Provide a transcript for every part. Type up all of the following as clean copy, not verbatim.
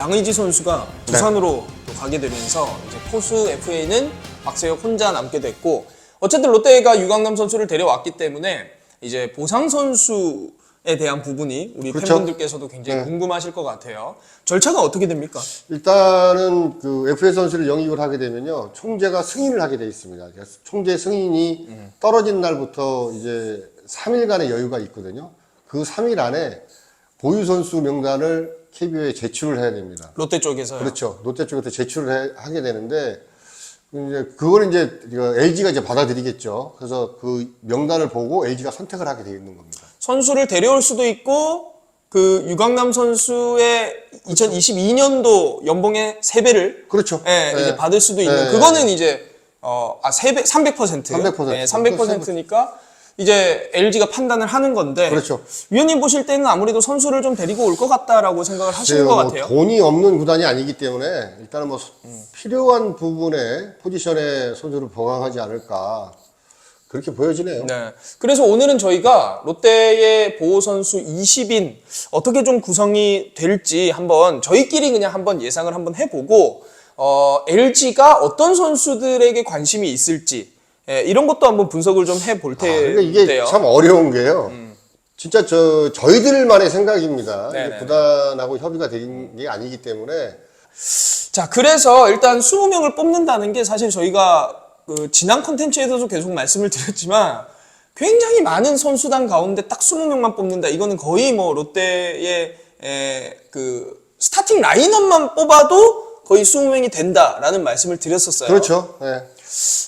양의지 선수가 두산으로 또 가게 되면서 이제 포수 FA는 박세혁 혼자 남게 됐고, 어쨌든 롯데가 유강남 선수를 데려왔기 때문에 이제 보상 선수에 대한 부분이 우리 그렇죠. 팬분들께서도 굉장히 궁금하실 것 같아요. 절차가 어떻게 됩니까? 일단은 그 FA 선수를 영입을 하게 되면요, 총재가 승인을 하게 돼 있습니다. 그래서 총재 승인이 떨어진 날부터 이제 3일간의 여유가 있거든요. 그 3일 안에 보유 선수 명단을 KBO에 제출을 해야 됩니다. 롯데 쪽에서요. 그렇죠. 롯데 쪽에서 제출을 하게 되는데, 이제 그걸 이제 LG가 이제 받아들이겠죠. 그래서 그 명단을 보고 LG가 선택을 하게 되어 있는 겁니다. 선수를 데려올 수도 있고, 그 유강남 선수의 2022년도 연봉의 3배를 그렇죠. 이제 받을 수도 있는, 그거는 이제 300%. 300%. 300%니까 이제 LG가 판단을 하는 건데, 그렇죠. 위원님 보실 때는 아무래도 선수를 좀 데리고 올 것 같다라고 생각을 하시는 것 같아요. 돈이 없는 구단이 아니기 때문에 일단은 뭐 필요한 부분에 포지션에 선수를 보강하지 않을까, 그렇게 보여지네요. 네. 그래서 오늘은 저희가 롯데의 보호 선수 20인 어떻게 좀 구성이 될지 한번 저희끼리 그냥 한번 예상을 한번 해보고, LG가 어떤 선수들에게 관심이 있을지, 이런 것도 한번 분석을 좀 해볼 그러니까 텐데요. 이게 참 어려운 게요. 진짜 저희들만의 생각입니다. 이게 구단하고 협의가 된 게 아니기 때문에. 자, 그래서 일단 20명을 뽑는다는 게 사실 저희가 그 지난 콘텐츠에서도 계속 말씀을 드렸지만 굉장히 많은 선수단 가운데 딱 20명만 뽑는다. 이거는 거의 뭐 롯데의 그 스타팅 라인업만 뽑아도 거의 20명이 된다라는 말씀을 드렸었어요. 그렇죠. 네.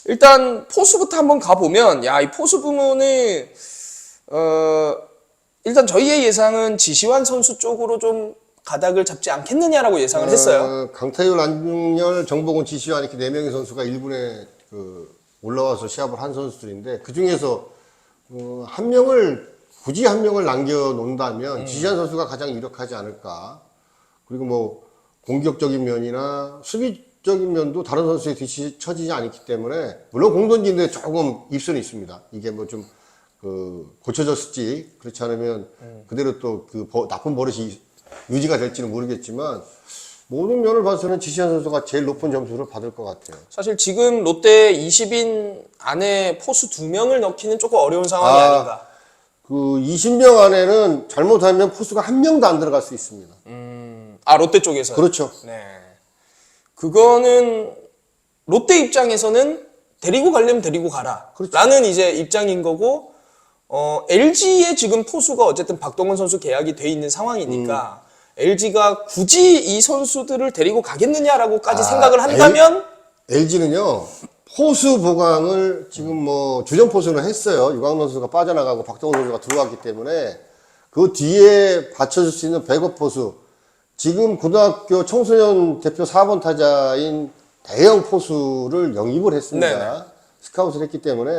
일단 포수부터 한번 가보면, 이 포수 부문은 일단 저희의 예상은 지시환 선수 쪽으로 좀 가닥을 잡지 않겠느냐라고 예상을 했어요. 강타율, 안중열, 정복은, 지시환 이렇게 4명의 선수가 1군에 올라와서 시합을 한 선수들인데, 그 중에서 굳이 한 명을 남겨놓는다면 지시환 선수가 가장 유력하지 않을까. 그리고 뭐 공격적인 면이나 수비적인 면도 다른 선수에 뒤처지지 않기 때문에, 물론 공던지인데 조금 입술이 있습니다. 이게 뭐 좀 고쳐졌을지, 그렇지 않으면 그대로 또 나쁜 버릇이 유지가 될지는 모르겠지만, 모든 면을 봐서는 지시환 선수가 제일 높은 점수를 받을 것 같아요. 사실 지금 롯데 20인 안에 포수 2명을 넣기는 조금 어려운 상황이 아닌가. 그 20명 안에는 잘못하면 포수가 1명도 안 들어갈 수 있습니다. 롯데 쪽에서. 그렇죠. 네. 그거는 롯데 입장에서는 데리고 가려면 데리고 가라. 그렇죠. 라는 이제 입장인 거고, LG의 지금 포수가 어쨌든 박동원 선수 계약이 돼 있는 상황이니까, LG가 굳이 이 선수들을 데리고 가겠느냐라고까지 생각을 한다면, LG는요, 포수 보강을 지금 뭐 주전 포수는 했어요. 유강남 선수가 빠져나가고 박동원 선수가 들어왔기 때문에 그 뒤에 받쳐줄 수 있는 백업 포수, 지금 고등학교 청소년 대표 4번 타자인 대형 포수를 영입을 했습니다. 네네. 스카웃을 했기 때문에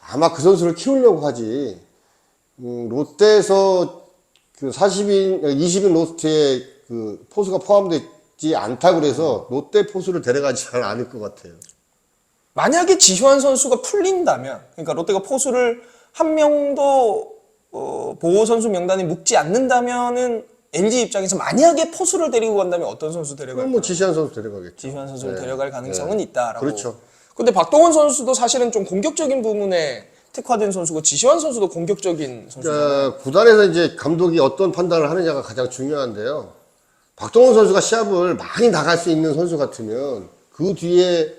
아마 그 선수를 키우려고 하지, 롯데에서 그 20인 로스트에 그 포수가 포함되지 않다고 그래서 롯데 포수를 데려가지는 않을 것 같아요. 만약에 지시환 선수가 풀린다면, 그러니까 롯데가 포수를 한 명도 보호 선수 명단에 묵지 않는다면은 LG 입장에서 만약에 포수를 데리고 간다면 어떤 선수 데려갈까요? 그럼 뭐 지시환 선수 데려가겠죠. 지시환 선수를 데려갈 가능성은 있다라고. 그렇죠. 근데 박동원 선수도 사실은 좀 공격적인 부분에 특화된 선수고, 지시환 선수도 공격적인 선수잖아요. 구단에서 이제 감독이 어떤 판단을 하느냐가 가장 중요한데요. 박동원 선수가 시합을 많이 나갈 수 있는 선수 같으면 그 뒤에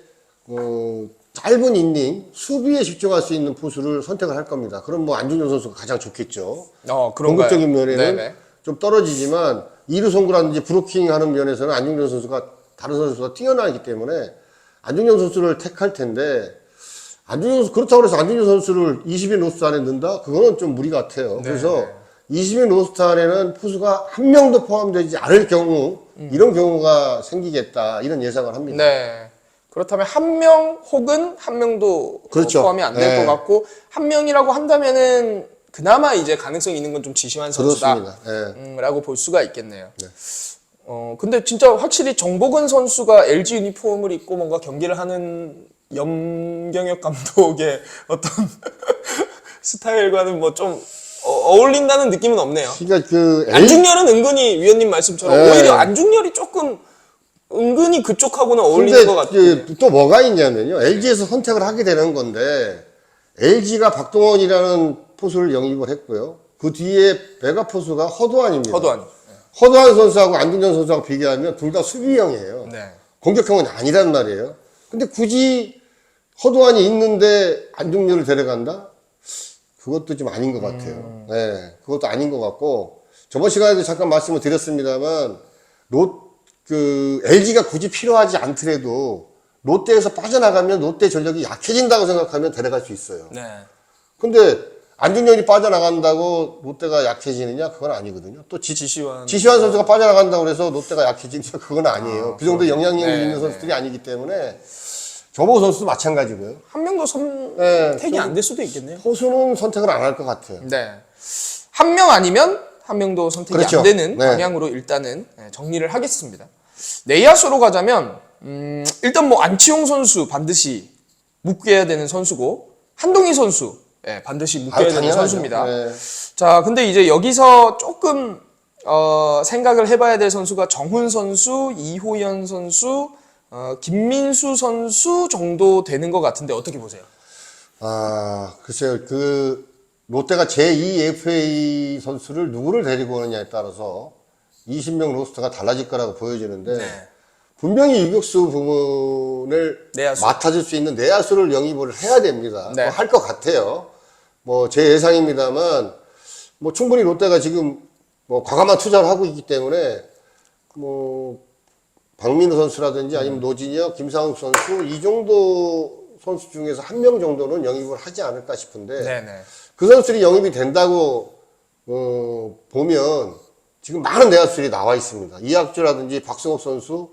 짧은 이닝 수비에 집중할 수 있는 포수를 선택을 할 겁니다. 그럼 뭐 안중근 선수가 가장 좋겠죠. 그런가요? 공격적인 면에는 네네. 좀 떨어지지만 2루 송구라든지 브로킹하는 면에서는 안중근 선수가 다른 선수가 뛰어나기 때문에 안중근 선수를 택할 텐데, 그렇다고 해서 안중근 선수를 20인 로스트 안에 넣는다? 그거는 좀 무리 같아요. 그래서 20인 로스트 안에는 포수가 한 명도 포함되지 않을 경우, 이런 경우가 생기겠다, 이런 예상을 합니다. 네. 그렇다면 한 명 혹은 한 명도 그렇죠. 포함이 안 될 것 같고, 한 명이라고 한다면은 그나마 이제 가능성이 있는 건 좀 지시환 선수다. 그렇습니다. 라고 볼 수가 있겠네요. 근데 진짜 확실히 정복은 선수가 LG 유니폼을 입고 뭔가 경기를 하는 염경엽 감독의 어떤 스타일과는 뭐 좀 어울린다는 느낌은 없네요. 그러니까 그 안중열은 은근히 위원님 말씀처럼 네. 오히려 안중열이 조금 은근히 그쪽하고는 어울리는 것 같아요. 또 뭐가 있냐면요. LG에서 선택을 하게 되는 건데 LG가 박동원이라는 포수를 영입을 했고요. 그 뒤에 배가 포수가 허도환입니다. 허도환. 허도환 선수하고 안중열 선수하고 비교하면 둘 다 수비형이에요. 네. 공격형은 아니란 말이에요. 근데 굳이 허도환이 있는데 안중열을 데려간다? 그것도 좀 아닌 것 같아요. 네, 그것도 아닌 것 같고 저번 시간에도 잠깐 말씀을 드렸습니다만 LG가 굳이 필요하지 않더라도 롯데에서 빠져나가면 롯데 전력이 약해진다고 생각하면 데려갈 수 있어요. 네. 근데 안중열이 빠져나간다고 롯데가 약해지느냐? 그건 아니거든요. 또 지시환 선수가 빠져나간다고 해서 롯데가 약해지느냐? 그건 아니에요. 그 정도 영향력이 네, 있는 선수들이 아니기 때문에 조모 선수도 마찬가지고요. 한 명도 선택이 안 될 수도 있겠네요. 포수는 선택을 안 할 것 같아요. 네. 한 명 아니면 한 명도 선택이 그렇죠. 안 되는 네. 방향으로 일단은 정리를 하겠습니다. 내야수로 가자면 일단 뭐 안치홍 선수 반드시 묶여야 되는 선수고 한동희 선수 반드시 묶여야 되는 당연하죠. 선수입니다. 네. 자, 근데 이제 여기서 조금 생각을 해봐야 될 선수가 정훈 선수, 이호연 선수, 김민수 선수 정도 되는 것 같은데 어떻게 보세요? 글쎄요. 롯데가 제2FA 선수를 누구를 데리고 오느냐에 따라서 20명 로스터가 달라질 거라고 보여지는데, 네. 분명히 유격수 부분을 내야수. 맡아줄 수 있는 내야수를 영입을 해야 됩니다. 네. 할 것 같아요. 뭐, 제 예상입니다만, 뭐, 충분히 롯데가 지금 뭐, 과감한 투자를 하고 있기 때문에, 뭐, 박민우 선수라든지 아니면 노진혁, 김상욱 선수, 이 정도 선수 중에서 한 명 정도는 영입을 하지 않을까 싶은데, 네네. 그 선수들이 영입이 된다고 보면 지금 많은 내야수들이 나와 있습니다. 이학주라든지 박승업 선수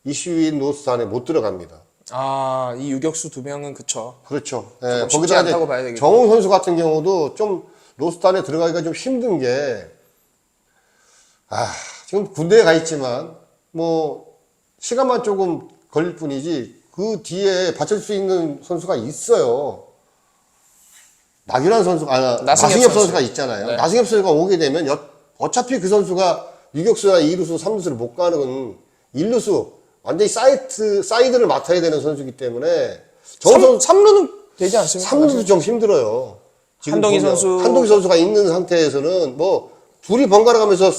이슈인 로스터 안에 못 들어갑니다. 이 유격수 두 명은 그쵸. 그렇죠. 조금 쉽지 거기다 않다고 봐야 되겠죠. 정우 선수 같은 경우도 좀 로스터 안에 들어가기가 좀 힘든 게 지금 군대에 가 있지만 뭐 시간만 조금 걸릴 뿐이지 그 뒤에 받칠 수 있는 선수가 있어요. 나균환 선수가 나승엽 선수가 있잖아요. 네. 나승엽 선수가 오게 되면 어차피 그 선수가 유격수나 2루수, 3루수를 못 가는 건 1루수 완전히 사이드를 맡아야 되는 선수이기 때문에 3루는 되지 않습니까? 3루도 좀 힘들어요. 지금 한동희 보면 선수. 한동희 선수가 있는 상태에서는 뭐 둘이 번갈아 가면서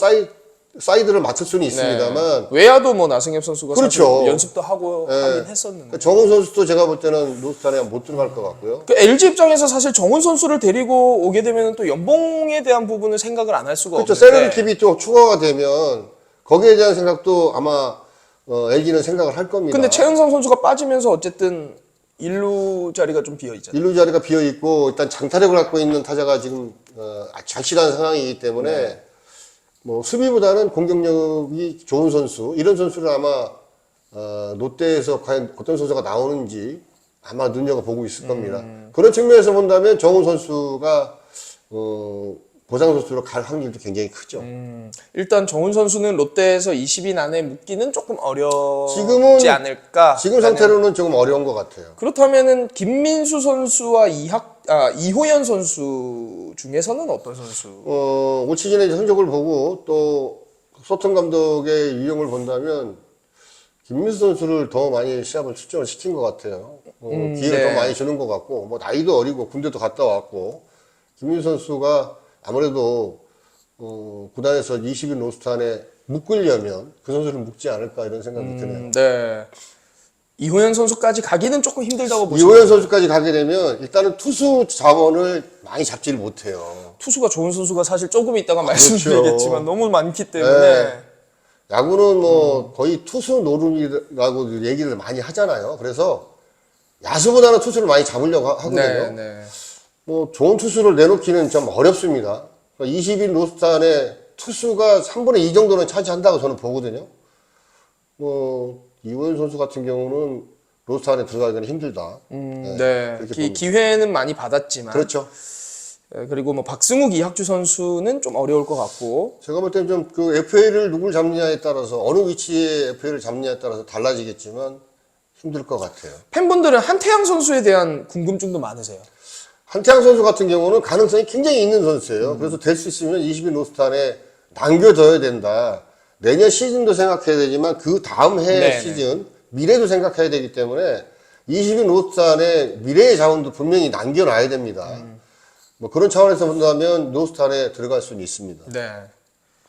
사이드를 맡을 수는 있습니다만 네. 외야도 뭐 나승엽 선수가 그렇죠. 사실 연습도 하고 하긴 했었는데. 정훈 선수도 제가 볼 때는 로스터 안에 못 들어갈 것 같고요. 그 LG 입장에서 사실 정훈 선수를 데리고 오게 되면 또 연봉에 대한 부분을 생각을 안 할 수가 그렇죠. 없는데. 세러리 캡이 또 추가가 되면 거기에 대한 생각도 아마 LG는 생각을 할 겁니다. 근데 최은성 선수가 빠지면서 어쨌든 1루 자리가 좀 비어 있잖아요. 1루 자리가 비어 있고 일단 장타력을 갖고 있는 타자가 지금 절실한 상황이기 때문에 뭐 수비보다는 공격력이 좋은 선수 이런 선수를 아마 롯데에서 과연 어떤 선수가 나오는지 아마 눈여겨보고 있을 겁니다. 그런 측면에서 본다면 정훈 선수가 보상 선수로 갈 확률도 굉장히 크죠. 일단 정훈 선수는 롯데에서 20인 안에 묶기는 조금 지금은 어렵지 않을까. 지금 상태로는 조금 어려운 것 같아요. 그렇다면은 김민수 선수와 이호연 선수 중에서는 어떤 선수? 올 시즌의 성적을 보고 또 소통 감독의 유형을 본다면 김민수 선수를 더 많이 시합을 출전을 시킨 것 같아요. 기회를 네. 더 많이 주는 것 같고 뭐 나이도 어리고 군대도 갔다 왔고 김민수 선수가 아무래도 구단에서 20인 로스터 안에 묶으려면 그 선수를 묶지 않을까 이런 생각이 드네요. 네. 이호연 선수까지 가기는 조금 힘들다고 보시면 이호연 선수까지 가게 되면 일단은 투수 자원을 많이 잡지를 못해요. 투수가 좋은 선수가 사실 조금 있다가 말씀드리겠지만 너무 많기 때문에 네. 야구는 뭐 거의 투수 노름이라고 얘기를 많이 하잖아요. 그래서 야수보다는 투수를 많이 잡으려고 하거든요. 네. 뭐 좋은 투수를 내놓기는 좀 어렵습니다. 20인 로스터 안에 투수가 3분의 2 정도는 차지한다고 저는 보거든요. 뭐 이호연 선수 같은 경우는 로스터 안에 들어가기는 힘들다. 네. 그렇게 봅니다. 기회는 많이 받았지만 그렇죠. 그리고 뭐 박승욱, 이학주 선수는 좀 어려울 것 같고 제가 볼 때는 좀 그 FA를 누굴 잡느냐에 따라서 어느 위치에 FA를 잡느냐에 따라서 달라지겠지만 힘들 것 같아요. 팬분들은 한태양 선수에 대한 궁금증도 많으세요. 한태양 선수 같은 경우는 가능성이 굉장히 있는 선수예요. 그래서 될 수 있으면 20인 로스터 안에 남겨둬야 된다. 내년 시즌도 생각해야 되지만 그 다음 해 네네. 시즌 미래도 생각해야 되기 때문에 20인 로스터 안에 미래의 자원도 분명히 남겨놔야 됩니다. 뭐 그런 차원에서 본다면 로스터 안에 들어갈 수는 있습니다. 네.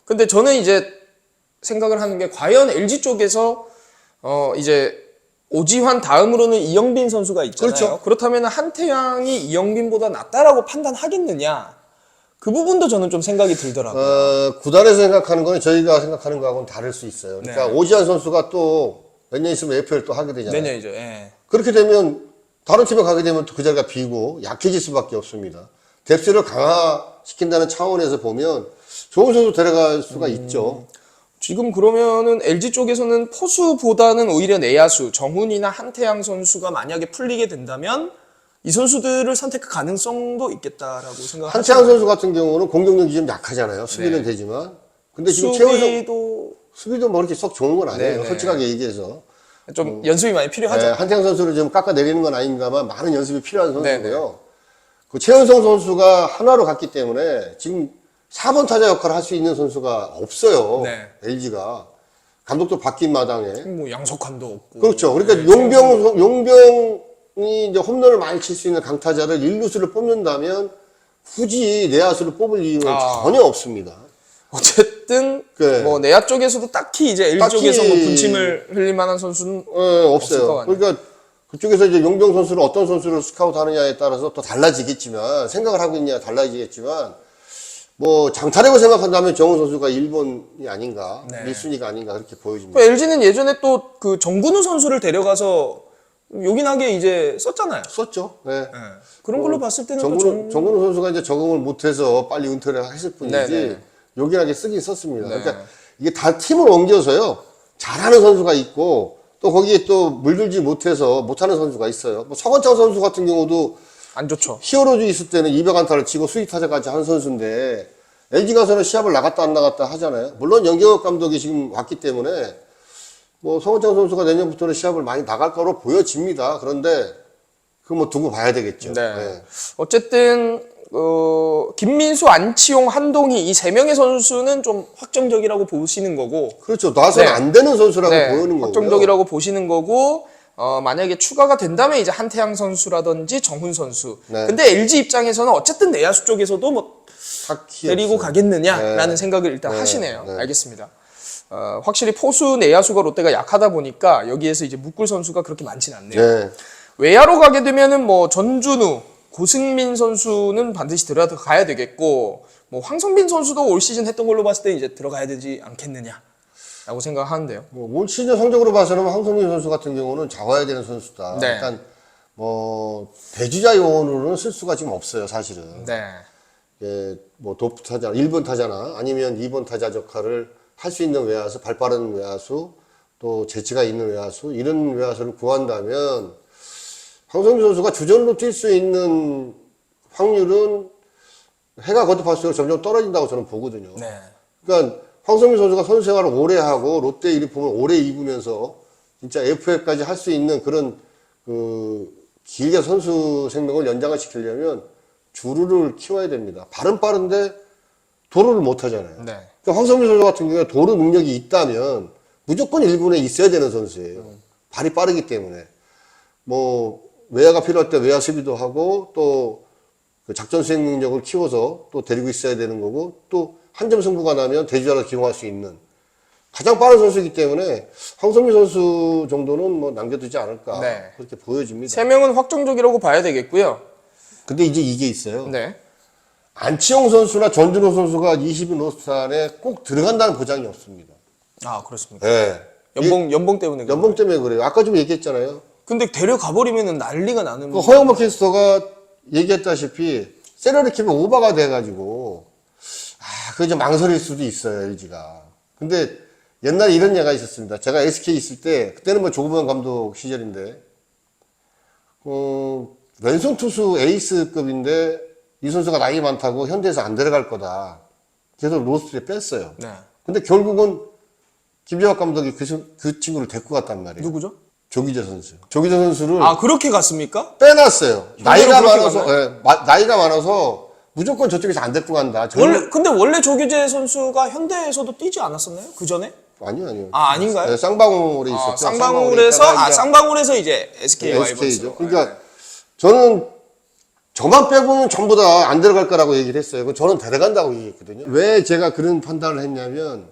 근데 저는 이제 생각을 하는 게 과연 LG 쪽에서 이제 오지환 다음으로는 이영빈 선수가 있잖아요. 그렇죠. 그렇다면 한태양이 이영빈보다 낫다라고 판단하겠느냐? 그 부분도 저는 좀 생각이 들더라고요. 구단에서 생각하는 거는 저희가 생각하는 거하고는 다를 수 있어요. 그러니까 네. 오지환 선수가 또 몇 년 있으면 FA를 또 하게 되잖아요. 내년이죠. 예. 그렇게 되면 다른 팀에 가게 되면 또 그 자리가 비고 약해질 수밖에 없습니다. 뎁스를 강화시킨다는 차원에서 보면 좋은 선수 데려갈 수가 있죠. 지금 그러면은 LG 쪽에서는 포수보다는 오히려 내야수 정훈이나 한태양 선수가 만약에 풀리게 된다면 이 선수들을 선택할 가능성도 있겠다라고 생각합니다. 한태양 선수 같은 경우는 공격력이 좀 약하잖아요. 수비는 되지만. 근데 지금 최우성 수비도 뭐 그렇게 썩 좋은 건 아니에요. 네네. 솔직하게 얘기해서. 좀 연습이 많이 필요하죠. 네, 한태양 선수를 좀 깎아내리는 건 아닙니다만 많은 연습이 필요한 선수고요. 네네. 그 최은성 선수가 한화로 갔기 때문에 지금 4번 타자 역할을 할 수 있는 선수가 없어요. 네. LG가. 감독도 바뀐 마당에. 뭐 양석환도 없고. 그렇죠. 그러니까 네, 용병이 이제 홈런을 많이 칠 수 있는 강타자를 1루수를 뽑는다면 굳이 내야수를 뽑을 이유는 전혀 없습니다. 어쨌든 네. 뭐 내야 쪽에서도 딱히 이제 LG 딱히- 쪽에서 뭐 분침을 흘릴 만한 선수는 없을 없어요. 것 같네요. 그러니까 그쪽에서 이제 용병 선수를 어떤 선수를 스카우트 하느냐에 따라서 또 달라지겠지만, 생각을 하고 있느냐 달라지겠지만, 뭐, 장타력을 생각한다면 정훈 선수가 1번이 아닌가, 네. 1순위가 아닌가 그렇게 보여집니다. LG는 예전에 또 그 정근우 선수를 데려가서 요긴하게 이제 썼잖아요. 썼죠. 네. 네. 그런 걸로 봤을 때는 또 정근우 선수가 이제 적응을 못해서 빨리 은퇴를 했을 뿐이지, 네네. 요긴하게 쓰긴 썼습니다. 네. 그러니까 이게 다 팀을 옮겨서요, 잘하는 선수가 있고, 또 거기에 또 물들지 못해서 못하는 선수가 있어요. 뭐 서건창 선수 같은 경우도 안 좋죠. 히어로즈 있을 때는 200안타를 치고 수익타자까지 한 선수인데 LG 가서는 시합을 나갔다 안 나갔다 하잖아요. 물론 연경엽 감독이 지금 왔기 때문에 뭐 서건창 선수가 내년부터는 시합을 많이 나갈 거로 보여집니다. 그런데 그거 뭐 두고 봐야 되겠죠. 네. 네. 어쨌든 김민수, 안치홍, 한동희 이 세 명의 선수는 좀 확정적이라고 보시는 거고. 그렇죠. 놔서는 네. 안 되는 선수라고 네, 보이는 거고요. 확정적이라고 보시는 거고. 만약에 추가가 된다면 이제 한태양 선수라든지 정훈 선수. 네. 근데 LG 입장에서는 어쨌든 내야수 쪽에서도 뭐 딱히 데리고 없어요. 가겠느냐라는 네. 생각을 일단 네. 하시네요. 네. 알겠습니다. 확실히 포수 내야수가 롯데가 약하다 보니까 여기에서 이제 묶을 선수가 그렇게 많지는 않네요. 네. 외야로 가게 되면은 뭐 전준우, 고승민 선수는 반드시 들어가야 되겠고, 뭐 황성빈 선수도 올 시즌 했던 걸로 봤을 때 이제 들어가야 되지 않겠느냐라고 생각하는데요. 뭐 올 시즌 성적으로 봐서는 황성민 선수 같은 경우는 잡아야 되는 선수다. 네. 일단 뭐 대주자 요원으로는 쓸 수가 지금 없어요, 사실은. 네. 예, 뭐 도프 타자, 1번 타자나 아니면 2번 타자 역할을 할 수 있는 외야수, 발 빠른 외야수, 또 재치가 있는 외야수, 이런 외야수를 구한다면 황성민 선수가 주전으로 뛸 수 있는 확률은 해가 거듭할수록 점점 떨어진다고 저는 보거든요. 네. 그러니까 황성민 선수가 선수 생활을 오래 하고 롯데 유니폼을 오래 입으면서 진짜 FA까지 할 수 있는 그런 그 길게 선수 생명을 연장을 시키려면 주루를 키워야 됩니다. 발은 빠른데 도루를 못 하잖아요. 네. 그러니까 황성민 선수 같은 경우에 도루 능력이 있다면 무조건 1군에 있어야 되는 선수예요. 발이 빠르기 때문에. 뭐 외야가 필요할 때 외야 수비도 하고 또 그 작전 수행 능력을 키워서 또 데리고 있어야 되는 거고 또 한 점 승부가 나면 대주자로 기용할 수 있는 가장 빠른 선수이기 때문에 황성민 선수 정도는 뭐 남겨두지 않을까 네. 그렇게 보여집니다. 세 명은 확정적이라고 봐야 되겠고요. 근데 이제 이게 있어요. 네. 안치홍 선수나 전준호 선수가 20인 로스터 안에 꼭 들어간다는 보장이 없습니다. 아, 그렇습니까? 네. 연봉 때문에. 연봉 때문에 그래요. 아까 좀 얘기했잖아요. 근데 데려가 버리면은 난리가 나는. 그 허영범 캐스터가 얘기했다시피 세러리 캡이 오버가 돼가지고 그게 좀 망설일 수도 있어요, LG가. 근데 옛날에 이런 얘기가 있었습니다. 제가 SK 있을 때 그때는 뭐 조금만 감독 시절인데 왼손 투수 에이스급인데 이 선수가 나이 많다고 현대에서 안 데려갈 거다. 그래서 로스트에 뺐어요. 네. 근데 결국은 김재학 감독이 그 친구를 데리고 갔단 말이에요. 누구죠? 조기재 선수. 조기재 선수를 아, 그렇게 갔습니까? 빼놨어요. 나이가 그렇게 많아서, 나이가 많아서 무조건 저쪽에서 안 데리고 간다. 근데 원래 조규재 선수가 현대에서도 뛰지 않았었나요? 그 전에? 아니요. 아, 아닌가요? 네, 쌍방울에 있었죠. 쌍방울에서 이제 SK SK죠. 와이번스. 그러니까 저는 저만 빼고는 전부 다 안 들어갈 거라고 얘기를 했어요. 저는 데려간다고 얘기했거든요. 왜 제가 그런 판단을 했냐면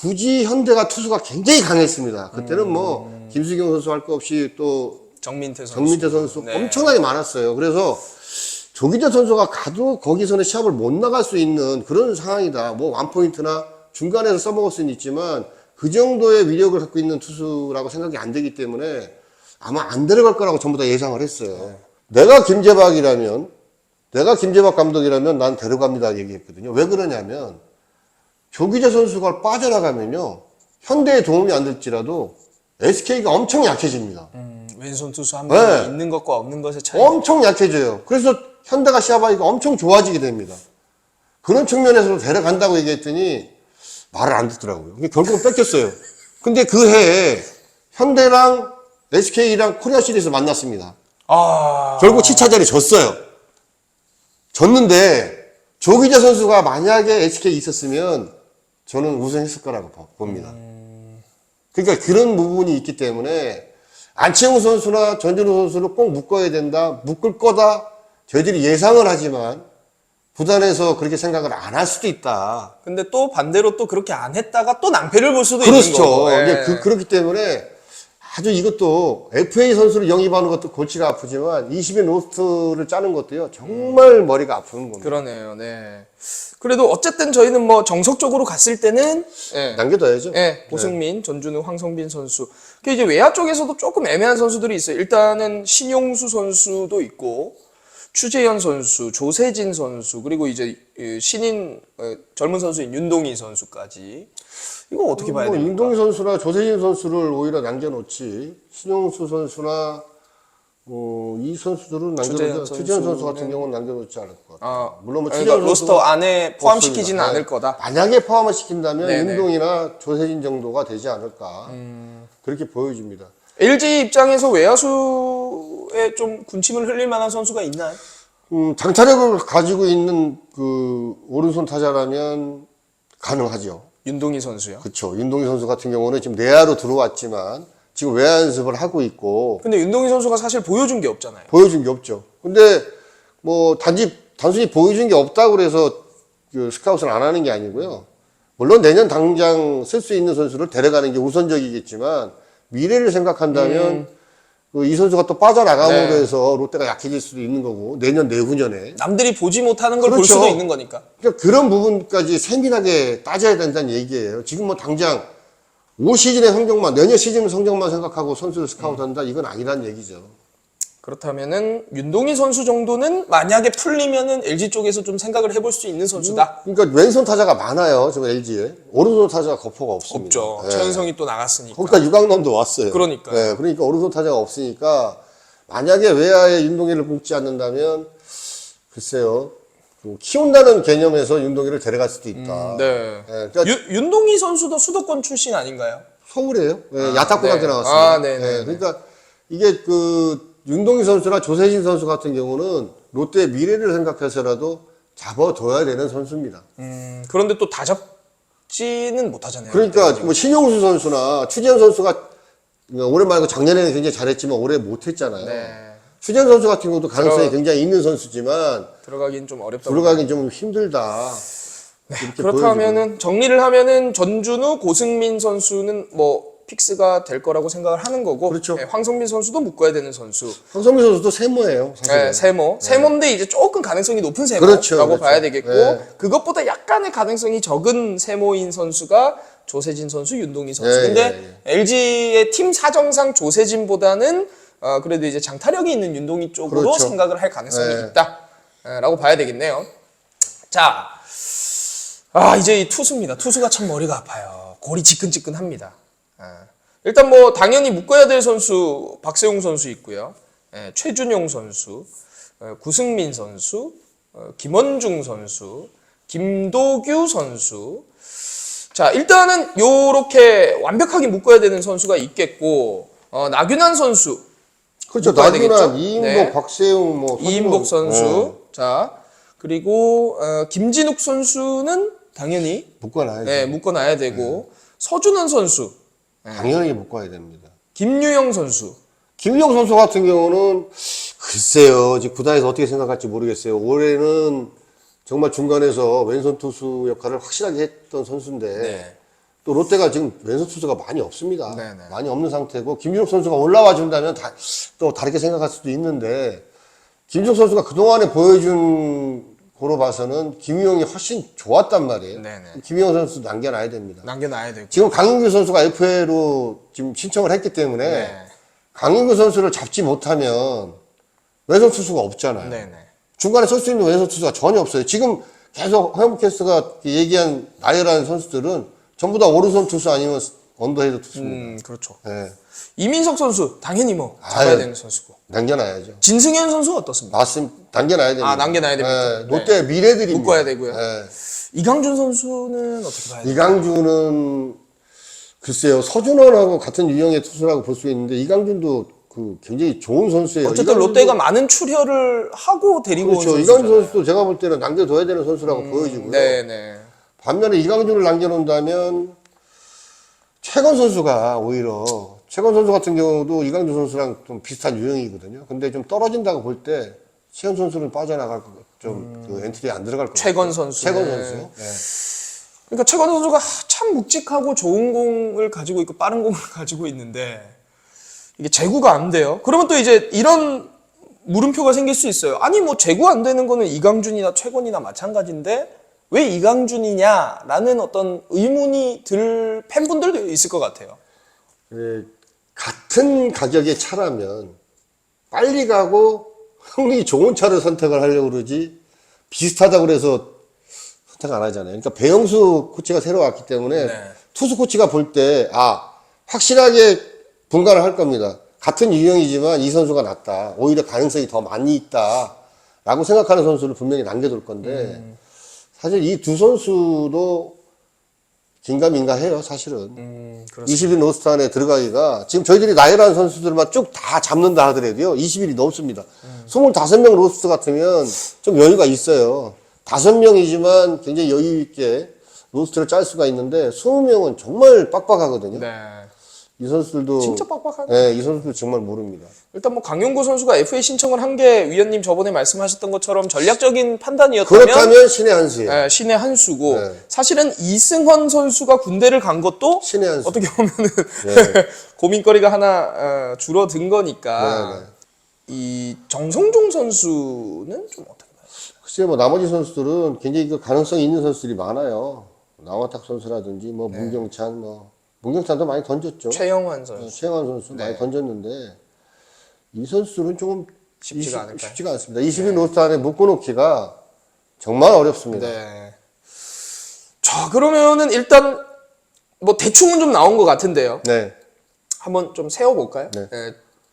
굳이 현대가 투수가 굉장히 강했습니다. 그때는 뭐 김수경 선수 할 거 없이 또 정민태 선수 네. 엄청나게 많았어요. 그래서 조기재 선수가 가도 거기서는 시합을 못 나갈 수 있는 그런 상황이다. 뭐 원포인트나 중간에서 써먹을 수는 있지만 그 정도의 위력을 갖고 있는 투수라고 생각이 안 되기 때문에 아마 안 데려갈 거라고 전부 다 예상을 했어요. 내가 김재박 감독이라면 난 데려갑니다 얘기했거든요. 왜 그러냐면 조기재 선수가 빠져나가면요. 현대에 도움이 안 될지라도 SK가 엄청 약해집니다. 왼손 투수 한 명이 있는 것과 없는 것의 차이. 엄청 약해져요. 그래서 현대가 시합하기가 엄청 좋아지게 됩니다. 그런 측면에서 데려간다고 얘기했더니 말을 안 듣더라고요. 결국은 뺏겼어요. 근데 그 해에 현대랑 SK랑 코리아 시리즈 만났습니다. 결국 7차전에 졌어요. 졌는데 조기재 선수가 만약에 SK에 있었으면 저는 우승했을 거라고 봅니다. 그러니까 그런 부분이 있기 때문에 안치홍 선수나 전준우 선수를 꼭 묶어야 된다, 묶을 거다 저희들이 예상을 하지만 부단해서 그렇게 생각을 안 할 수도 있다. 근데 또 반대로 또 그렇게 안 했다가 또 낭패를 볼 수도 있는 그렇죠. 거고. 이제 그렇기 때문에 아주 이것도 FA 선수를 영입하는 것도 골치가 아프지만 20인 로스트를 짜는 것도요 정말 머리가 아픈 겁니다. 그러네요. 네. 그래도 어쨌든 저희는 뭐 정석적으로 갔을 때는 남겨둬야죠. 고승민, 전준우, 황성빈 선수. 그 이제 외야 쪽에서도 조금 애매한 선수들이 있어요. 일단은 신용수 선수도 있고 추재현 선수, 조세진 선수, 그리고 이제 신인 젊은 선수인 윤동희 선수까지. 이거 어떻게 봐야 됩니까? 윤동희 선수나 조세진 선수를 오히려 남겨놓지 신용수 선수나 이 선수들은 남겨놓지 추재현 선수 같은 경우는 남겨놓지 않을 것 같아요. 물론 뭐 그러니까 로스터 안에 포함시키지는 없습니다. 않을 거다. 만약에 포함을 시킨다면 네네. 윤동희나 조세진 정도가 되지 않을까 그렇게 보여집니다. LG 입장에서 외야수에 좀 군침을 흘릴 만한 선수가 있나요? 장타력을 가지고 있는 그 오른손 타자라면 가능하죠. 윤동희 선수요. 그렇죠. 윤동희 선수 같은 경우는 지금 내야로 들어왔지만 지금 외야 연습을 하고 있고 근데 윤동희 선수가 사실 보여준 게 없잖아요. 보여준 게 없죠. 근데 뭐 단순히 보여준 게 없다고 그래서 그 스카웃을 안 하는 게 아니고요. 물론 내년 당장 쓸 수 있는 선수를 데려가는 게 우선적이겠지만 미래를 생각한다면 이 선수가 또 빠져나감으로 해서 롯데가 약해질 수도 있는 거고 내년 내후년에 남들이 보지 못하는 걸 볼 그렇죠. 수도 있는 거니까. 그러니까 그런 부분까지 세밀하게 따져야 된다는 얘기예요. 지금 뭐 당장 올 시즌의 성적만 내년 시즌 성적만 생각하고 선수를 스카우트한다 이건 아니란 얘기죠. 그렇다면은 윤동희 선수 정도는 만약에 풀리면은 LG 쪽에서 좀 생각을 해볼 수 있는 선수다. 그러니까 왼손 타자가 많아요. 지금 LG에 오른손 타자가 거포가 없습니다. 없죠. 네. 최현성이 또 나갔으니까. 거기다 유강남도 왔어요. 그러니까요. 네, 그러니까 오른손 타자가 없으니까 만약에 외야에 윤동희를 뽑지 않는다면 글쎄요. 키운다는 개념에서 윤동희를 데려갈 수도 있다. 네. 그러니까 윤동희 선수도 수도권 출신 아닌가요? 서울이에요. 야탁고등학교 네. 나왔습니다. 네네. 그러니까 이게 그 윤동희 선수나 조세진 선수 같은 경우는 롯데의 미래를 생각해서라도 잡아둬야 되는 선수입니다. 그런데 또 다 잡지는 못하잖아요. 그러니까 뭐 신용수 선수나 추재현 선수가 올해 말고 작년에는 굉장히 잘했지만 올해 못했잖아요. 네. 추재현 선수 같은 경우도 가능성이 굉장히 있는 선수지만 들어가긴 좀 어렵다. 들어가긴 좀 힘들다. 이렇게 그렇다면은 정리를 하면은 전준우, 고승민 선수는 뭐 픽스가 될 거라고 생각을 하는 거고, 그렇죠. 황성민 선수도 묶어야 되는 선수. 황성민 선수도 세모예요. 사실은. 세모인데 이제 조금 가능성이 높은 세모라고 그렇죠. 봐야 되겠고, 네. 그것보다 약간의 가능성이 적은 세모인 선수가 조세진 선수, 윤동희 선수. 근데 LG의 팀 사정상 조세진보다는 그래도 이제 장타력이 있는 윤동희 쪽으로 그렇죠. 생각을 할 가능성이 있다라고 봐야 되겠네요. 자, 이제 이 투수입니다. 투수가 참 머리가 아파요. 골이 지끈지끈합니다. 일단 뭐 당연히 묶어야 될 선수 박세웅 선수 있고요. 최준용 선수, 구승민 선수, 김원중 선수, 김도규 선수. 자, 일단은 요렇게 완벽하게 묶어야 되는 선수가 있겠고, 나균환 선수. 그렇죠. 묶어야 나균환, 되겠죠? 이인복, 네. 박세웅, 뭐 이인복 선수. 네. 자, 그리고 김진욱 선수는 당연히 묶어놔야죠. 네, 묶어놔야 되고 서준원 선수, 당연히 묶어야 됩니다. 김유영 선수. 김유영 선수 같은 경우는 글쎄요, 지금 구단에서 어떻게 생각할지 모르겠어요. 올해는 정말 중간에서 왼손 투수 역할을 확실하게 했던 선수인데 네. 또 롯데가 지금 왼손 투수가 많이 없습니다. 네네. 많이 없는 상태고 김준욱 선수가 올라와 준다면 또 다르게 생각할 수도 있는데 김준욱 선수가 그동안에 보여준 거로 봐서는 김유영이 훨씬 좋았단 말이에요. 네네. 김유영 선수 남겨놔야 됩니다. 남겨놔야 되고. 지금 강인규 선수가 FA로 지금 신청을 했기 때문에 네. 강인규 선수를 잡지 못하면 왼손 투수가 없잖아요. 네네. 중간에 쓸 수 있는 왼손 투수가 전혀 없어요. 지금 계속 허영캐스가 얘기한 나열한 선수들은 전부 다 오른손 투수 아니면 언더헤드 투수입니다. 그렇죠. 네. 이민석 선수 당연히 뭐 잡아야 아유. 되는 선수고. 남겨놔야죠. 진승현 선수 어떻습니까? 맞습니다. 남겨놔야 됩니다. 아, 남겨놔야 됩니까? 네. 롯데 미래들입니다. 묶어야 되고요. 네. 이강준 선수는 어떻게 봐야 돼요? 이강준은 글쎄요, 서준원하고 같은 유형의 투수라고 볼 수 있는데 이강준도 그 굉장히 좋은 선수예요. 어쨌든 이강준도- 롯데가 많은 출혈을 하고 데리고 그렇죠. 온 이강준 선수잖아요. 선수도 제가 볼 때는 남겨둬야 되는 선수라고 보여지고요. 네네. 반면에 이강준을 남겨놓는다면 최건 선수가 오히려 최건 선수 같은 경우도 이강준 선수랑 좀 비슷한 유형이거든요. 근데 좀 떨어진다고 볼 때 최건 선수는 빠져나갈 것 같아요. 그 엔트리에 안 들어갈 것 같아요. 최건 선수. 최건 네. 선수. 네. 그러니까 최건 선수가 참 묵직하고 좋은 공을 가지고 있고 빠른 공을 가지고 있는데 이게 제구가 안 돼요. 그러면 또 이제 이런 물음표가 생길 수 있어요. 아니 뭐 제구 안 되는 거는 이강준이나 최건이나 마찬가지인데 왜 이강준이냐라는 어떤 의문이 들 팬분들도 있을 것 같아요. 같은 가격의 차라면 빨리 가고 흥미 좋은 차를 선택을 하려고 그러지 비슷하다고 그래서 선택 안 하잖아요. 그러니까 배영수 코치가 새로 왔기 때문에 네. 투수 코치가 볼 때 확실하게 분간을 할 겁니다. 같은 유형이지만 이 선수가 낫다. 오히려 가능성이 더 많이 있다. 라고 생각하는 선수를 분명히 남겨둘 건데 사실 이 두 선수도 긴가민가해요, 사실은. 그렇습니다. 20일 로스터 안에 들어가기가 지금 저희들이 나열한 선수들만 쭉 다 잡는다 하더라도요 20일이 넘습니다. 25명 로스터 같으면 좀 여유가 있어요. 5명이지만 굉장히 여유 있게 로스터를 짤 수가 있는데 20명은 정말 빡빡하거든요. 네. 이 선수들도 진짜 빡빡하네. 네, 이 선수들 정말 모릅니다. 일단 뭐 강용구 선수가 FA 신청을 한 게 위원님 저번에 말씀하셨던 것처럼 전략적인 판단이었다면 그렇다면 신의 한 수예요. 네, 신의 한 수고 네. 사실은 이승헌 선수가 군대를 간 것도 신의 한 수. 어떻게 보면은 네. 고민거리가 하나 줄어든 거니까 네, 네. 이 정성종 선수는 좀 어떻게 봐요? 글쎄요, 뭐 나머지 선수들은 굉장히 그 가능성이 있는 선수들이 많아요. 나와탁 선수라든지 뭐 문경찬 문경찬도 많이 던졌죠. 최영환 선수 최영환 선수 많이 던졌는데 이 선수는 조금 쉽지가 않을까요? 쉽지가 않습니다. 20인 로스터 안에 묶어놓기가 정말 어렵습니다. 네. 자 그러면은 일단 뭐 대충은 좀 나온 것 같은데요. 네. 한번 좀 세워볼까요? 네.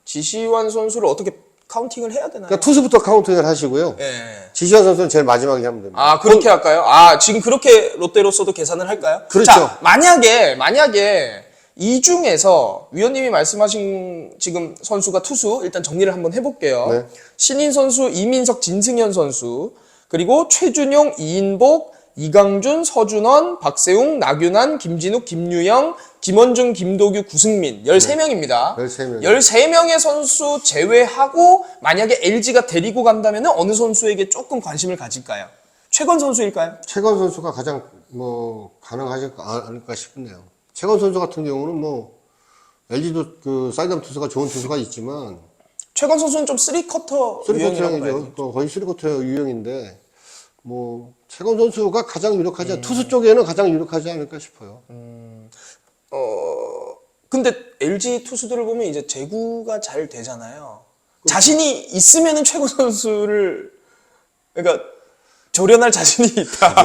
지시환 선수를 어떻게 카운팅을 해야 되나요? 그러니까 투수부터 카운팅을 하시고요. 네. 지시환 선수는 제일 마지막에 하면 됩니다. 아 그렇게 할까요? 아 지금 그렇게 롯데로서도 계산을 할까요? 그렇죠. 자 만약에 이 중에서 위원님이 말씀하신 지금 선수가 투수 일단 정리를 한번 해볼게요. 네. 신인 선수 이민석, 진승현 선수 그리고 최준용, 이인복, 이강준, 서준원, 박세웅, 나균환, 김진욱, 김유영, 김원중, 김도규, 구승민 13명입니다. 13명. 13명의 선수 제외하고 만약에 LG가 데리고 간다면 어느 선수에게 조금 관심을 가질까요? 최건 선수일까요? 최건 선수가 가장 뭐 가능하지 않을까 싶네요. 최건 선수 같은 경우는 뭐 LG도 그 사이드업 투수가 좋은 투수가 있지만 최건 선수는 좀 3쿼터 유형이라고 봐야죠. 3쿼터형이죠. 또 거의 3쿼터 유형인데 뭐 최건 선수가 가장 유력하지 투수 쪽에는 가장 유력하지 않을까 싶어요. 근데 LG 투수들을 보면 이제 제구가 잘 되잖아요. 자신이 있으면은 최건 선수를 그러니까 조련할 자신이 있다.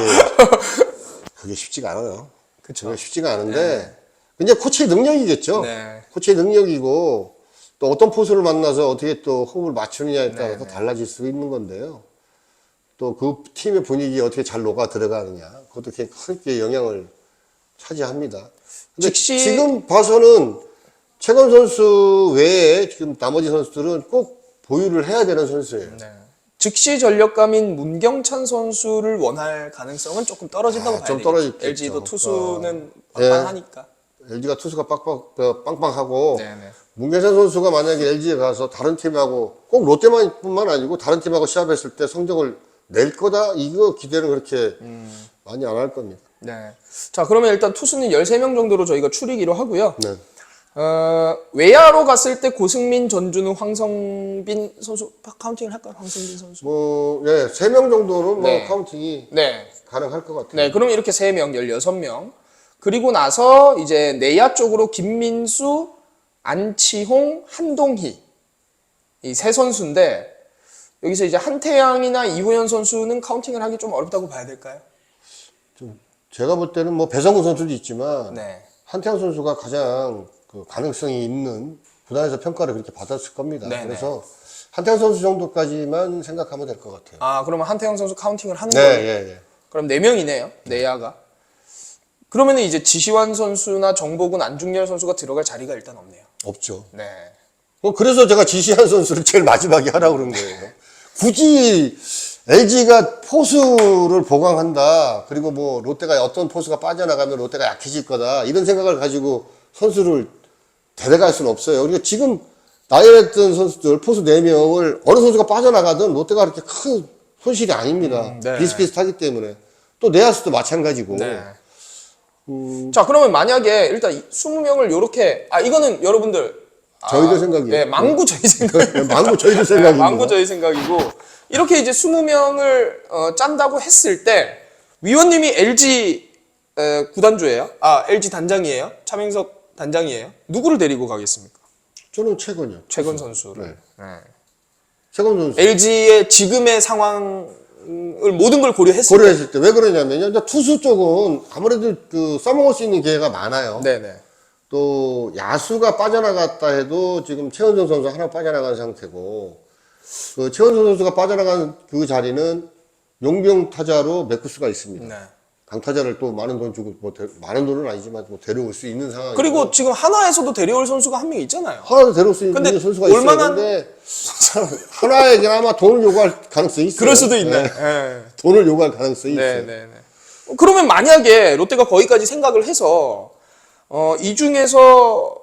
그게 쉽지가 않아요. 그쵸. 그게 쉽지가 않은데 근데 코치의 능력이겠죠. 네. 코치의 능력이고 또 어떤 포수를 만나서 어떻게 또 호흡을 맞추느냐에 따라서 달라질 수 있는 건데요. 또 그 팀의 분위기에 어떻게 잘 녹아 들어가느냐 그것도 크게 영향을 차지합니다. 근데 즉시- 지금 봐서는 최건 선수 외에 지금 나머지 선수들은 꼭 보유를 해야 되는 선수예요. 네. 즉시 전력감인 문경찬 선수를 원할 가능성은 조금 떨어진다고 봐야 좀 되겠죠. 떨어지겠죠. LG도 투수는 예. 빵빵하니까. LG가 투수가 빵빵하고 네네. 문경찬 선수가 만약에 LG에 가서 다른 팀하고 꼭 롯데만뿐만 아니고 다른 팀하고 시합했을 때 성적을 낼 거다 이거 기대는 그렇게 많이 안 할 겁니다. 네. 자, 그러면 일단 투수는 13명 정도로 저희가 추리기로 하고요. 네. 외야로 갔을 때 고승민, 전준우, 황성빈 선수 카운팅을 할까요? 황성빈 선수. 뭐, 예, 3명 정도는 네. 뭐 카운팅이 네. 가능할 것 같아요. 네, 그럼 이렇게 3명, 16명. 그리고 나서 이제 내야 쪽으로 김민수, 안치홍, 한동희. 이 세 선수인데, 여기서 이제 한태양이나 이호연 선수는 카운팅을 하기 좀 어렵다고 봐야 될까요? 제가 볼 때는 뭐 배성우 선수도 있지만 네. 한태양 선수가 가장 그 가능성이 있는 구단에서 평가를 그렇게 받았을 겁니다. 네네. 그래서 한태양 선수 정도까지만 생각하면 될 것 같아요. 아, 그러면 한태양 선수 카운팅을 하는 네, 거예요? 예, 예. 그럼 4명이네요. 내야가. 그러면 이제 지시환 선수나 정복은 안중열 선수가 들어갈 자리가 일단 없네요. 없죠. 네. 그래서 제가 지시한 선수를 제일 마지막에 하라고 그런 거예요. 굳이 LG가 포수를 보강한다. 그리고 뭐 롯데가 어떤 포수가 빠져나가면 롯데가 약해질 거다. 이런 생각을 가지고 선수를 데려갈 수는 없어요. 그러니까 지금 나열했던 선수들 포수 4명을 어느 선수가 빠져나가든 롯데가 그렇게 큰 손실이 아닙니다. 네. 비슷비슷하기 때문에. 또 내야수도 마찬가지고. 네. 자, 그러면 만약에 일단 20명을 요렇게, 이거는 여러분들. 저희들 생각이에요. 네, 망구 저희 생각이에요. 망구 저희들 생각입니다. 망구 저희 생각이고. 이렇게 이제 20명을 짠다고 했을 때, 위원님이 LG 구단주예요? LG 단장이에요? 차명석 단장이에요? 누구를 데리고 가겠습니까? 저는 최건이요. 최건 선수를. 네. 네. 최건 선수. LG의 지금의 상황을 모든 걸 고려했을 고려했을 때 왜 그러냐면요. 이제 투수 쪽은 아무래도 그 써먹을 수 있는 기회가 많아요. 때. 네네. 또 야수가 빠져나갔다 해도 지금 최원정 선수 하나 빠져나간 상태고 그 최원정 선수가 빠져나간 그 자리는 용병 타자로 메꿀 수가 있습니다. 네. 강타자를 또 많은 돈 주고 많은 돈은 아니지만 뭐 데려올 수 있는 상황이고 그리고 지금 하나에서도 데려올 선수가 한 명 있잖아요. 하나도 데려올 수 근데 있는 선수가 얼마나- 있어요. 근데 하나에게 아마 돈을 요구할 가능성이 있어요. 그럴 수도 있네. 네. 네. 돈을 요구할 가능성이 있어요. 네네네. 그러면 만약에 롯데가 거기까지 생각을 해서 이 중에서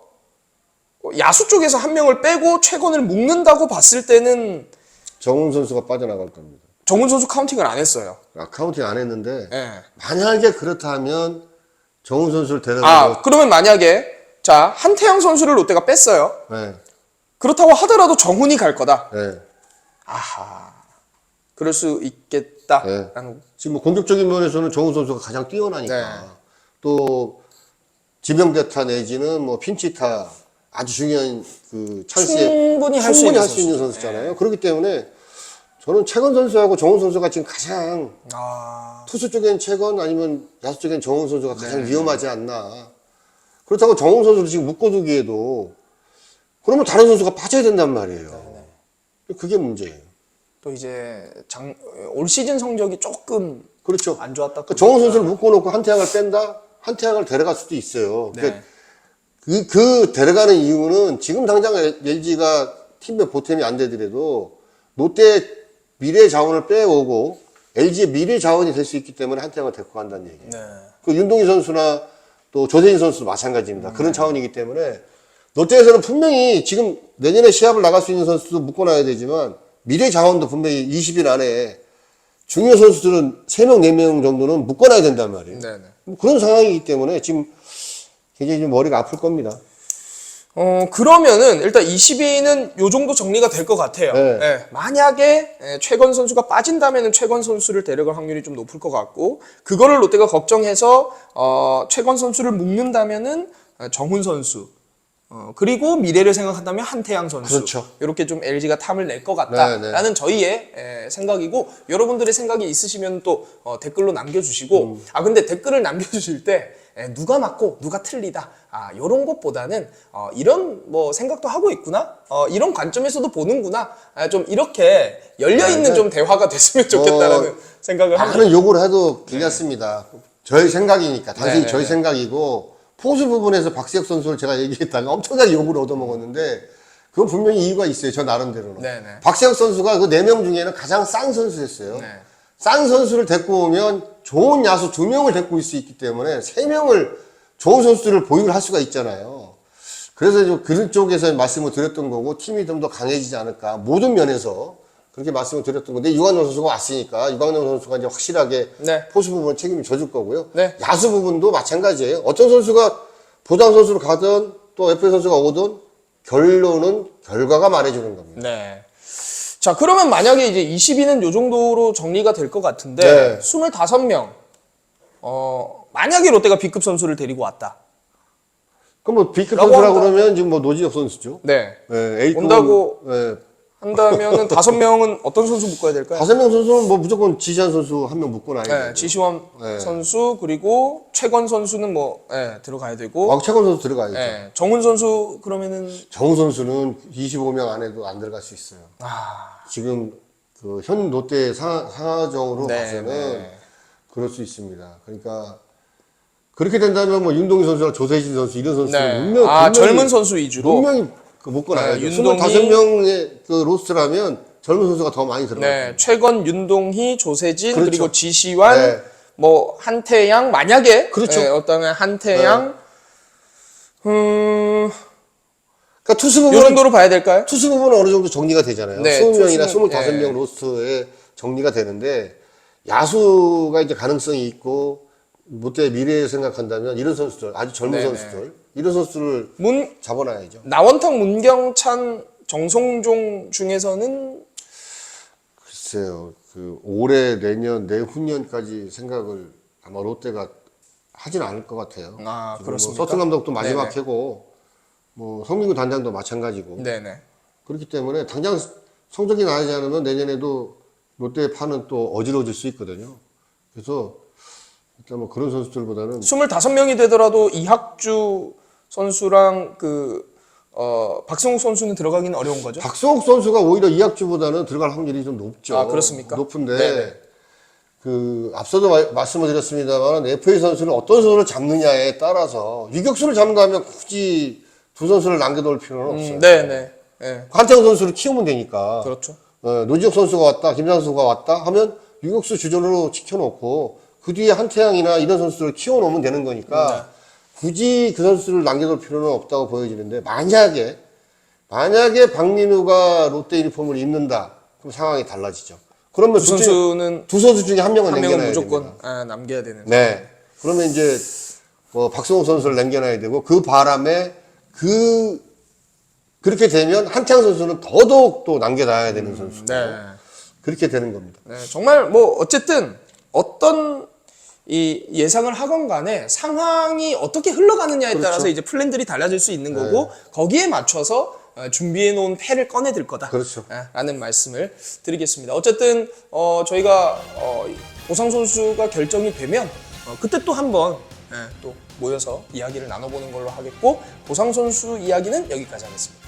야수 쪽에서 한 명을 빼고 최건을 묶는다고 봤을 때는 정훈 선수가 빠져나갈 겁니다. 정훈 선수 카운팅을 안 했어요. 카운팅 안 했는데 네. 만약에 그렇다면 정훈 선수를 데려가고 그러면 만약에 자 한태양 선수를 롯데가 뺐어요. 네. 그렇다고 하더라도 정훈이 갈 거다. 네. 그럴 수 있겠다. 네. 라는 지금 뭐 공격적인 면에서는 정훈 선수가 가장 뛰어나니까 네. 또 지명대타 내지는 뭐 핀치타 아주 중요한 그 찬스에 충분히 할 수 있는 수 있는 선수잖아요. 그렇기 때문에 저는 최건 선수하고 정훈 선수가 지금 가장 투수 쪽엔 최건 아니면 야수 쪽엔 정훈 선수가 가장 위험하지 않나. 그렇다고 정훈 선수를 지금 묶어두기에도 그러면 다른 선수가 빠져야 된단 말이에요. 그게 문제예요. 또 이제 올 시즌 성적이 조금 그렇죠. 안 좋았다. 그 정훈 선수를 묶어놓고 한태양을 뺀다? 한태양을 데려갈 수도 있어요. 그러니까 그 데려가는 이유는 지금 당장 LG가 팀의 보탬이 안 되더라도 롯데 미래 자원을 빼오고 LG의 미래 자원이 될 수 있기 때문에 한태양을 데리고 간다는 얘기예요. 네. 그 윤동희 선수나 또 조세인 선수도 마찬가지입니다. 그런 차원이기 때문에 롯데에서는 분명히 지금 내년에 시합을 나갈 수 있는 선수도 묶어놔야 되지만 미래 자원도 분명히 20일 안에 중요 선수들은 3명, 4명 정도는 묶어놔야 된단 말이에요. 네네. 뭐 그런 상황이기 때문에 지금 굉장히 좀 머리가 아플 겁니다. 그러면은 일단 22는 요 정도 정리가 될 것 같아요. 네. 예, 만약에 최건 선수가 빠진다면은 최건 선수를 데려갈 확률이 좀 높을 것 같고 그거를 롯데가 걱정해서 최건 선수를 묶는다면은 정훈 선수 그리고 미래를 생각한다면 한태양 선수 그렇죠. 이렇게 좀 LG가 탐을 낼 것 같다라는 네. 저희의 생각이고 여러분들의 생각이 있으시면 또 댓글로 남겨주시고 근데 댓글을 남겨주실 때 누가 맞고 누가 틀리다 이런 것보다는 이런 뭐 생각도 하고 있구나 이런 관점에서도 보는구나 좀 이렇게 열려있는 좀 대화가 됐으면 좋겠다라는 생각을 합니다. 많은 욕을 해도 괜찮습니다. 저희 생각이니까 단순히 네네네. 저희 생각이고 포수 부분에서 박세혁 선수를 제가 얘기했다가 엄청나게 욕을 얻어먹었는데 그건 분명히 이유가 있어요. 저 나름대로는. 네네. 박세혁 선수가 그 4명 중에는 가장 싼 선수였어요. 네. 싼 선수를 데리고 오면 좋은 야수 2명을 데리고 올 수 있기 때문에 3명을 좋은 선수들을 보유를 할 수가 있잖아요. 그래서 좀 그런 쪽에서 말씀을 드렸던 거고 팀이 좀 더 강해지지 않을까 모든 면에서 그렇게 말씀을 드렸던 건데 유관용 선수가 왔으니까 유관용 선수가 이제 확실하게 네. 포수 부분 책임을 져줄 거고요. 네. 야수 부분도 마찬가지예요. 어떤 선수가 보장 선수로 가든 또 FA 선수가 오든 결론은 결과가 말해주는 겁니다. 네. 자, 그러면 만약에 이제 20위는 요 정도로 정리가 될 것 같은데, 네. 25명. 만약에 롯데가 B급 선수를 데리고 왔다. 그럼 뭐 B급 라고 선수라고 한다. 그러면 지금 뭐 노지혁 선수죠. 네. 네, A급은, 온다고 네. 한다면은 5명은 어떤 선수 묶어야 될까요? 5명 선수는 뭐 무조건 지시한 선수 한 명 묶고 나야 네, 돼요. 지시원 네. 선수, 그리고 최건 선수는 뭐, 들어가야 되고, 최건 선수 들어가야죠. 정훈 선수, 그러면은, 정우 선수는 25명 안에도 안 들어갈 수 있어요. 지금 그 현 롯데 상하정으로 네, 봐서는 네. 그럴 수 있습니다. 그러니까 그렇게 된다면 뭐 윤동희 선수나 조세진 선수 이런 선수는 분명히 젊은 선수 위주로. 분명히 그 묶고 나야죠. 윤동희- 25명의 그 로스트라면 젊은 선수가 더 많이 들어갈 네, 겁니다. 최건, 윤동희, 조세진, 그렇죠. 그리고 지시환, 네. 뭐 한태양, 만약에 그렇죠. 어떤 한태양, 그러니까 투수 요 부분은 정도로 봐야 될까요? 투수 부분은 어느 정도 정리가 되잖아요. 네, 20명이나 투수는, 25명 로스트에 정리가 되는데 야수가 이제 가능성이 있고 롯데의 미래를 생각한다면 이런 선수들 아주 젊은 네네. 선수들 이런 선수를 잡아놔야죠. 나원탁, 문경찬, 정성종 중에서는 글쎄요, 그 올해 내년 내후년까지 생각을 아마 롯데가 하진 않을 것 같아요. 아, 지금 그렇습니까? 뭐 서튼 감독도 마지막 네네. 해고, 뭐 성민구 단장도 마찬가지고 네네. 그렇기 때문에 당장 성적이 나지 않으면 내년에도 롯데의 판은 또 어지러워질 수 있거든요. 그래서 일단 뭐 그런 선수들보다는 25명이 되더라도 이학주 선수랑 박승욱 선수는 들어가기는 어려운 거죠? 박성욱 선수가 오히려 이학주보다는 들어갈 확률이 좀 높죠. 아, 그렇습니까? 높은데 네네. 그 앞서도 말씀을 드렸습니다만 FA 선수는 어떤 선수를 잡느냐에 따라서 유격수를 잡는다면 굳이 두 선수를 남겨놓을 필요는 없어요. 네네. 네. 한태영 선수를 키우면 되니까. 그렇죠. 노지혁 선수가 왔다, 김상 선수가 왔다 하면 유격수 주전으로 지켜놓고 그 뒤에 한태양이나 이런 선수를 키워놓으면 되는 거니까 굳이 그 선수를 남겨둘 필요는 없다고 보여지는데 만약에 박민우가 롯데 유니폼을 입는다 그럼 상황이 달라지죠. 그러면 두 선수는 두 선수 중에 한 명은 한 명은 남겨놔야 무조건 됩니다. 남겨야 되는. 네. 그러면 이제 박성호 선수를 남겨놔야 되고 그 바람에 그렇게 되면 한태양 선수는 더더욱 또 남겨놔야 되는 선수고 네. 그렇게 되는 겁니다. 네, 정말 뭐 어쨌든 어떤 이 예상을 하건 간에 상황이 어떻게 흘러가느냐에 그렇죠. 따라서 이제 플랜들이 달라질 수 있는 거고 거기에 맞춰서 준비해 놓은 패를 꺼내들 거다. 그렇죠. 라는 말씀을 드리겠습니다. 어쨌든 저희가 보상 선수가 결정이 되면 그때 또 한번 또 모여서 이야기를 나눠보는 걸로 하겠고 보상 선수 이야기는 여기까지 하겠습니다.